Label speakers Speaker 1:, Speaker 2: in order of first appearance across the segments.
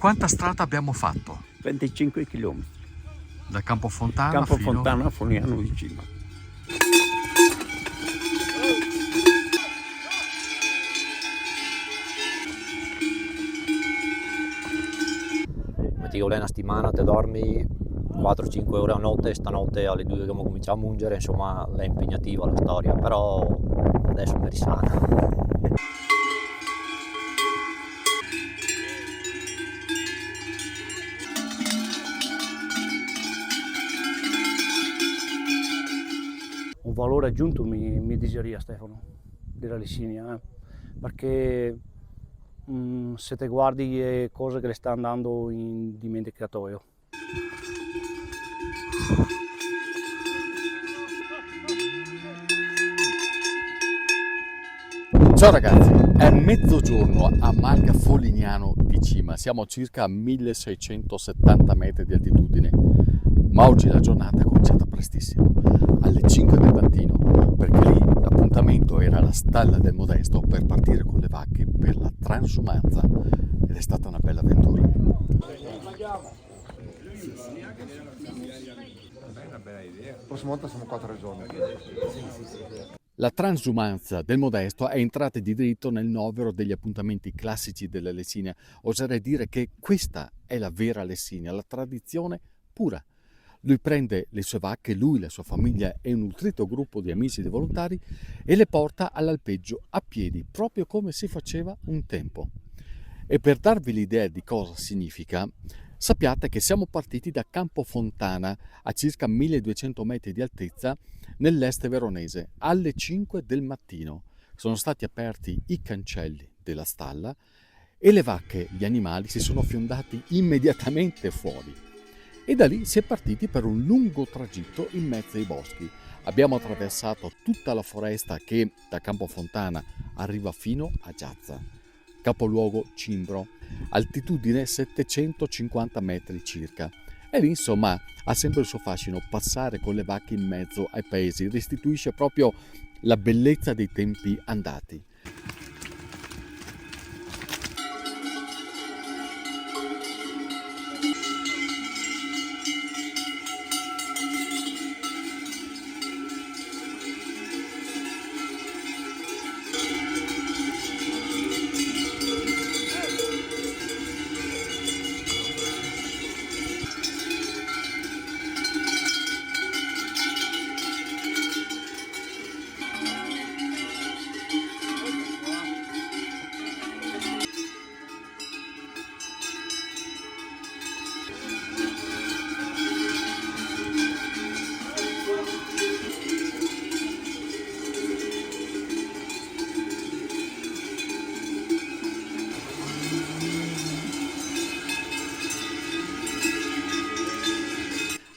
Speaker 1: Quanta strada abbiamo fatto?
Speaker 2: 25 km.
Speaker 1: Da Campofontana
Speaker 2: Campofontana a Fogliano di Cima.
Speaker 3: Metti che una settimana te dormi 4-5 ore a notte, stanotte alle 2 che abbiamo cominciato a mungere, insomma è impegnativa la storia, però adesso mi risana.
Speaker 4: Un valore aggiunto mi diceria Stefano della Lessinia, perché se te guardi le cose che le sta andando in dimenticatoio.
Speaker 1: Ciao ragazzi, è mezzogiorno a Malga Folignano di Cima, siamo a circa 1670 metri di altitudine, ma oggi la giornata è cominciata prestissimo, alle 5 del mattino, perché lì l'appuntamento era alla stalla del Modesto per partire con le vacche per la transumanza ed è stata una bella avventura.
Speaker 5: La prossima volta siamo 4 giorni.
Speaker 1: La transumanza del Modesto è entrata di diritto nel novero degli appuntamenti classici della Lessinia. Oserei dire che questa è la vera Lessinia, la tradizione pura. Lui prende le sue vacche, lui, la sua famiglia e un nutrito gruppo di amici e di volontari e le porta all'alpeggio a piedi, proprio come si faceva un tempo. E per darvi l'idea di cosa significa, sappiate che siamo partiti da Campofontana a circa 1200 metri di altezza nell'est veronese alle 5 del mattino. Sono stati aperti i cancelli della stalla e le vacche, gli animali, si sono fiondati immediatamente fuori. E da lì si è partiti per un lungo tragitto in mezzo ai boschi. Abbiamo attraversato tutta la foresta che da Campofontana arriva fino a Giazza, capoluogo cimbro, altitudine 750 metri circa. E lì insomma ha sempre il suo fascino, passare con le vacche in mezzo ai paesi, restituisce proprio la bellezza dei tempi andati.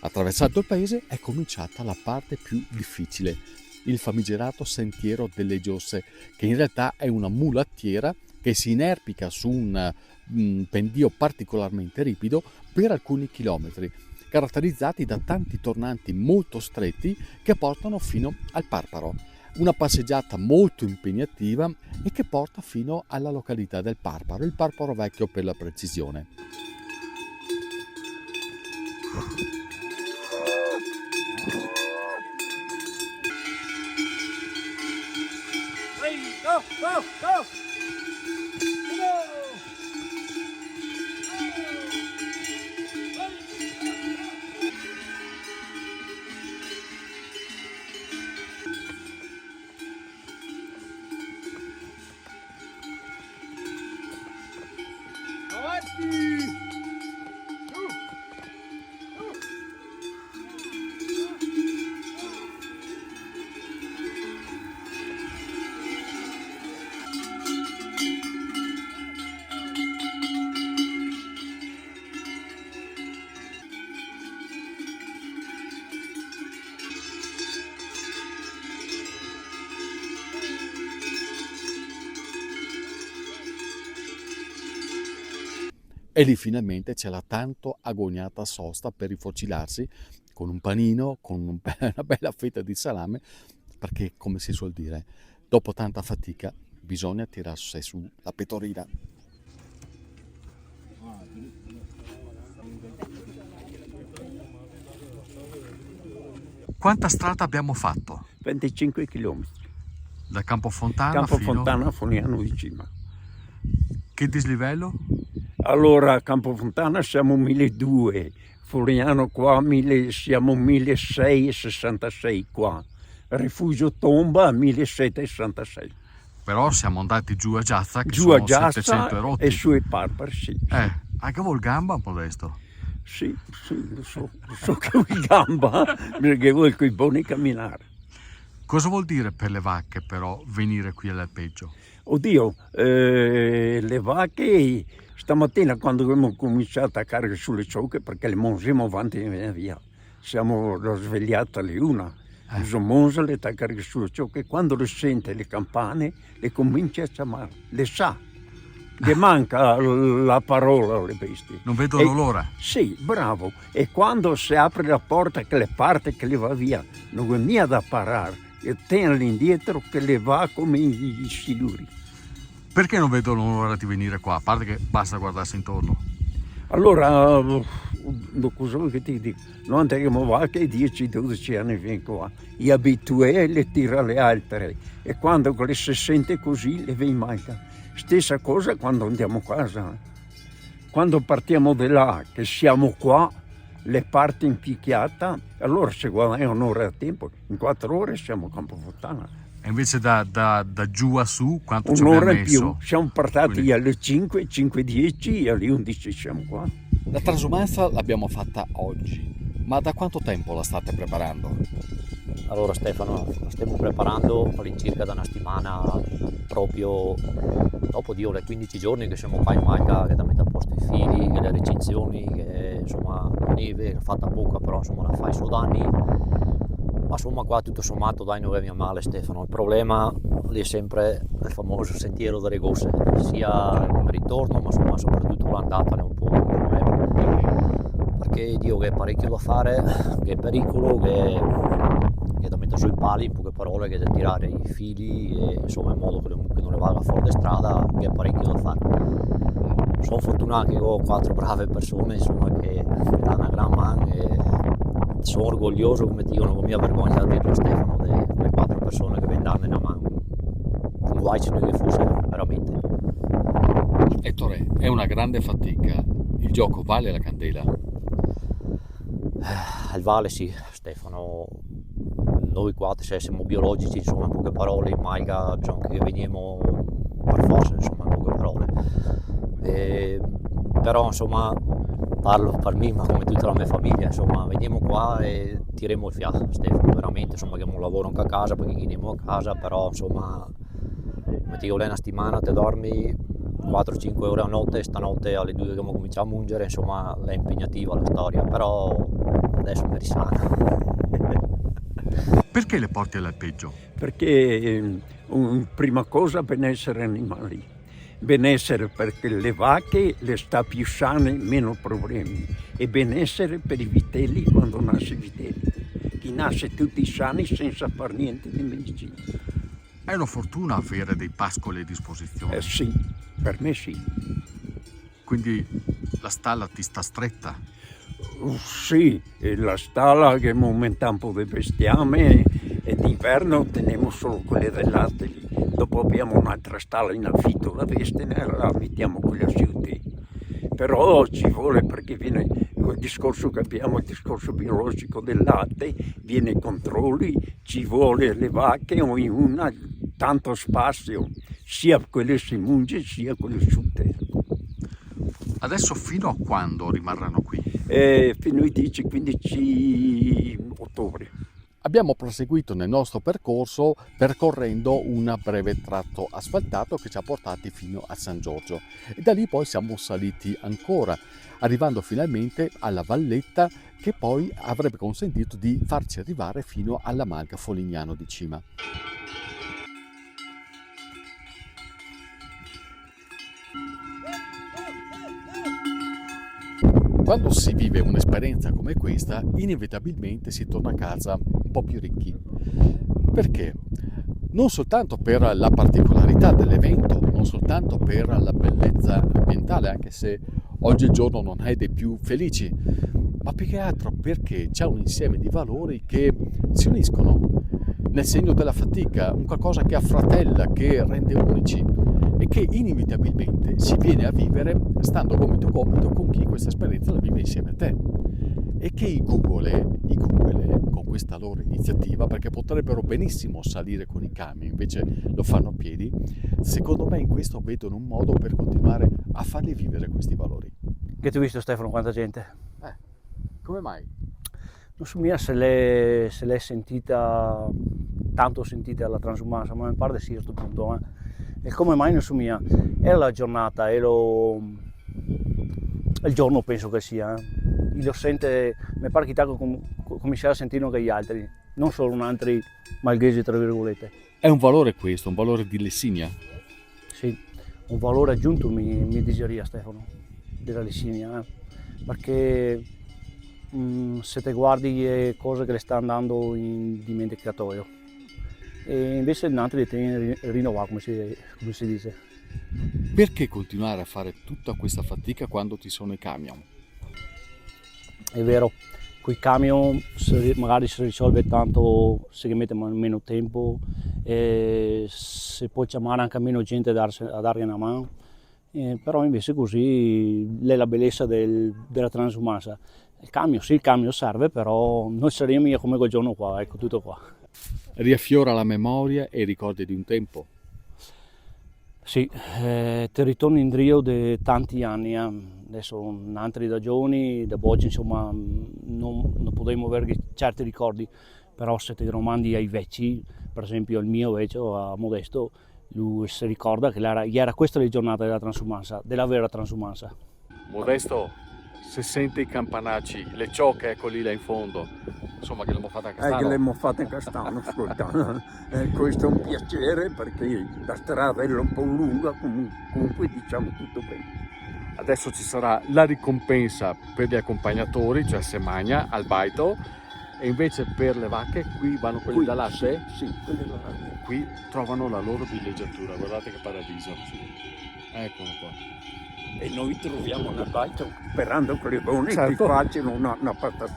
Speaker 1: Attraversato il paese è cominciata la parte più difficile, il famigerato sentiero delle Giosse, che in realtà è una mulattiera che si inerpica su un pendio particolarmente ripido per alcuni chilometri, caratterizzati da tanti tornanti molto stretti che portano fino al Parparo. Una passeggiata molto impegnativa e che porta fino alla località del Parparo, il Parparo Vecchio per la precisione. E lì finalmente c'è la tanto agoniata sosta per rifocilarsi con un panino, con una bella fetta di salame, perché come si suol dire, dopo tanta fatica bisogna tirarsi su la pettorina. Quanta strada abbiamo fatto?
Speaker 2: 25 km.
Speaker 1: Da Campofontana
Speaker 2: Campofontana a Fogliano di Cima.
Speaker 1: Che dislivello?
Speaker 2: Allora a Campofontana siamo 1200, Fogliano qua siamo 1666 qua. Rifugio Tomba 1766.
Speaker 1: Però siamo andati giù a Giazza, che
Speaker 2: Giù
Speaker 1: sono
Speaker 2: a Giazza
Speaker 1: 700 erotti.
Speaker 2: e su ai Parpar, sì.
Speaker 1: Anche voi il gamba, Modesto?
Speaker 2: Sì, lo so che ho in gamba, perché vuoi coi buoni camminare.
Speaker 1: Cosa vuol dire per le vacche, però, venire qui all'alpeggio?
Speaker 2: Oddio, le vacche stamattina quando abbiamo cominciato a caricare sulle ciocche, perché le monsiamo avanti e via, siamo svegliati alle 1. Sono le caricare sulle ciocche, quando le sente le campane le comincia a chiamare, le sa, le manca la parola alle bestie.
Speaker 1: Non vedono l'ora?
Speaker 2: Sì, bravo, e quando si apre la porta che le parte, che le va via, non è mia da parare, e tiene indietro che le va come i siluri.
Speaker 1: Perché non vedono l'ora di venire qua? A parte che basta guardarsi intorno.
Speaker 2: Allora, cosa vuoi che ti dico? Noi andiamo vacche 10-12 anni viene qua. Gli abitué le tira le altre e quando le si sente così le vei manca. Stessa cosa quando andiamo a casa. Quando partiamo di là, che siamo qua, le parte in picchiata, allora si guadagna un'ora a tempo. In 4 ore siamo a Campofontana.
Speaker 1: E invece da giù a su, quanto ci abbiamo
Speaker 2: Un'ora in
Speaker 1: messo?
Speaker 2: più. Siamo partiti
Speaker 1: Quindi
Speaker 2: alle 5, 5:10 e alle 11 siamo qua.
Speaker 1: la transumanza l'abbiamo fatta oggi, ma da quanto tempo la state preparando?
Speaker 3: Allora Stefano, la stiamo preparando all'incirca da una settimana, proprio dopo di ore 15 giorni che siamo qua in Malta, che da metà a posto i fili, che le recinzioni, che insomma la neve, fatta poca però insomma la fai solo danni. Ma insomma qua tutto sommato dai non è male Stefano, il problema lì è sempre il famoso sentiero delle gosse, sia il ritorno ma insomma soprattutto l'andata è un po' un problema, perché Dio che è parecchio da fare, che è pericolo, che è da mettere sui pali, in poche parole, che è da tirare i fili e insomma in modo che non le vada fuori di strada, che è parecchio da fare. Sono fortunato che ho 4 brave persone insomma che mi danno una gran mano e sono orgoglioso, come dicono, con mia vergogna da dirlo Stefano, delle 4 persone che mi danno una mano. Un guai ce ne fosse, veramente.
Speaker 1: Ettore, è una grande fatica. Il gioco vale la candela?
Speaker 3: Il vale sì, Stefano. Noi qua se siamo biologici, insomma, in poche parole, in Maiga bisogna che veniamo per forza, insomma, in poche parole. Però, insomma, parlo per me, ma come tutta la mia famiglia, insomma, veniamo qua e tiriamo il fiato, Stefano, veramente, insomma, che non lavoro anche a casa, perché veniamo a casa, però, insomma, come ti dico, lei una settimana, te dormi 4-5 ore a notte, stanotte alle 2 che abbiamo cominciato a mungere, insomma, è impegnativa la storia, però adesso mi risana.
Speaker 1: Perché le porti all'alpeggio?
Speaker 2: Perché prima cosa benessere animali, benessere perché le vacche le sta più sane, meno problemi, e benessere per i vitelli quando nasce i vitelli, chi nasce tutti sani senza far niente di medicina.
Speaker 1: È una fortuna avere dei pascoli a disposizione.
Speaker 2: Sì, per me sì.
Speaker 1: Quindi la stalla ti sta stretta?
Speaker 2: Sì, e la stalla che aumenta un po' di bestiame e d'inverno teniamo solo quelle del latte lì. Dopo abbiamo un'altra stalla in affitto da Vestene e la mettiamo quelle asciutte. Però ci vuole perché viene il discorso che abbiamo, il discorso biologico del latte, viene i controlli, ci vuole le vacche, ognuna tanto spazio, sia quelle si munge sia quelle asciutte.
Speaker 1: Adesso fino a quando rimarranno qui?
Speaker 2: Fino ai 10-15 ottobre.
Speaker 1: Abbiamo proseguito nel nostro percorso percorrendo un breve tratto asfaltato che ci ha portati fino a San Giorgio e da lì poi siamo saliti ancora, arrivando finalmente alla valletta che poi avrebbe consentito di farci arrivare fino alla Malga Folignano di Cima. Quando si vive un'esperienza come questa, inevitabilmente si torna a casa un po' più ricchi. Perché? Non soltanto per la particolarità dell'evento, non soltanto per la bellezza ambientale, anche se oggi il giorno non è dei più felici, ma più che altro perché c'è un insieme di valori che si uniscono nel segno della fatica, un qualcosa che affratella, che rende unici e che inevitabilmente si viene a vivere stando gomito a gomito con chi questa esperienza la vive insieme a te. E che i Google, con questa loro iniziativa, perché potrebbero benissimo salire con i camion, invece lo fanno a piedi, secondo me in questo vedono un modo per continuare a farli vivere questi valori.
Speaker 4: Che tu hai visto, Stefano, quanta gente?
Speaker 1: Come mai?
Speaker 4: Non so mia se l'è sentita, tanto sentita la transumanza, ma mi pare sì a questo punto. E come mai non so mia? Era la giornata, è il giorno penso che sia. Lo sente, mi pare che cominciare a sentirlo anche gli altri, non solo un altri malghesi tra virgolette.
Speaker 1: È un valore questo, un valore di Lessinia?
Speaker 4: Sì, un valore aggiunto mi diceria Stefano, della Lessinia, perché se te guardi le cose che le sta andando in dimenticatoio e invece gli altri li rinnovare come si dice.
Speaker 1: Perché continuare a fare tutta questa fatica quando ci sono i camion?
Speaker 4: È vero, con i camion magari si risolve tanto, si mette meno tempo, e si può chiamare anche meno gente a dargli una mano, però invece così è la bellezza della transumanza. Il camion serve, però noi saremo io come quel giorno qua, ecco tutto qua.
Speaker 1: Riaffiora la memoria e i ricordi di un tempo?
Speaker 4: Sì, ti ritorno in Rio di tanti anni, adesso in altre ragioni, da oggi insomma non potremo avere certi ricordi, però se ti domandi ai vecchi, per esempio il mio vecchio, a Modesto, lui si ricorda che era questa la giornata della transumanza, della vera transumanza.
Speaker 1: Modesto, se sente i campanacci, le ciocche, ecco lì là in fondo, insomma che l'abbiamo fatta a Castano.
Speaker 2: Che l'abbiamo fatta in Castano, ascolta. Questo è un piacere perché la strada è un po' lunga, comunque diciamo tutto bene.
Speaker 1: Adesso ci sarà la ricompensa per gli accompagnatori, cioè se magna al baito, e invece per le vacche qui vanno quelli da latte?
Speaker 2: Sì, quelli da latte.
Speaker 1: Qui trovano la loro villeggiatura, guardate che paradiso. Eccolo qua.
Speaker 2: E noi troviamo una baita sperando che le donne ti
Speaker 1: Certo.
Speaker 2: facciano una passata.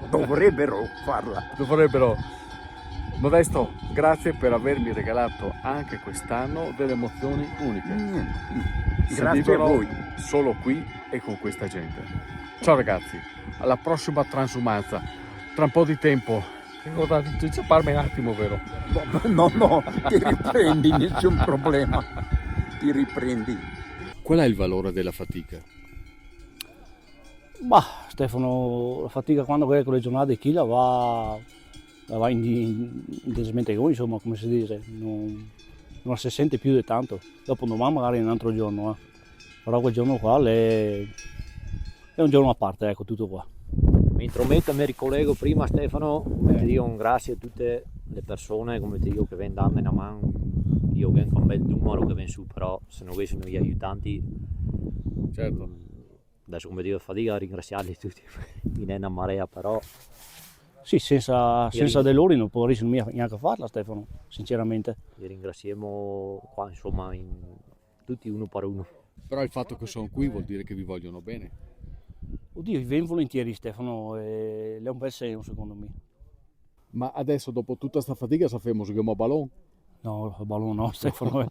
Speaker 2: Dovrebbero farla.
Speaker 1: Dovrebbero. Modesto, grazie per avermi regalato anche quest'anno delle emozioni uniche. Si
Speaker 2: Grazie a
Speaker 1: vivono
Speaker 2: voi.
Speaker 1: solo qui e con questa gente. Ciao ragazzi, alla prossima transumanza. Tra un po' di tempo. Guardate, ci parmi un attimo, vero?
Speaker 2: No, ti riprendi, nessun problema. Ti riprendi.
Speaker 1: Qual è il valore della fatica?
Speaker 4: Ma Stefano, la fatica quando con le giornate di chi la va in smentegoni, insomma, come si dice, non la si sente più di tanto. Dopo domani magari è un altro giorno, però quel giorno qua è un giorno a parte, ecco, tutto qua.
Speaker 3: Mi intrometto e mi ricollego prima Stefano, ti dico un grazie a tutte le persone come ti dico che vengono a darmi una mano, io vengo con un bel numero che vengo su, però se non avessero gli aiutanti,
Speaker 1: Certo.
Speaker 3: adesso come dico fatica a ringraziarli tutti, in una marea però.
Speaker 4: Sì, senza di loro non potrei neanche farla Stefano, sinceramente.
Speaker 3: Li ringraziamo qua insomma tutti uno per uno.
Speaker 1: Però il fatto che sono qui vuol dire che vi vogliono bene.
Speaker 4: Oddio, vengo volentieri Stefano, è un bel segno secondo me.
Speaker 1: Ma adesso dopo tutta sta fatica sappiamo se abbiamo ballon.
Speaker 4: No, il ballo no Stefano.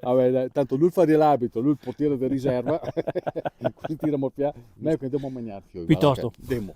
Speaker 1: Vabbè, dai, tanto lui fa dell'abito, lui il portiere di riserva, così tiriamo più, noi che andiamo a mangiarci.
Speaker 4: Piuttosto.
Speaker 1: Demo.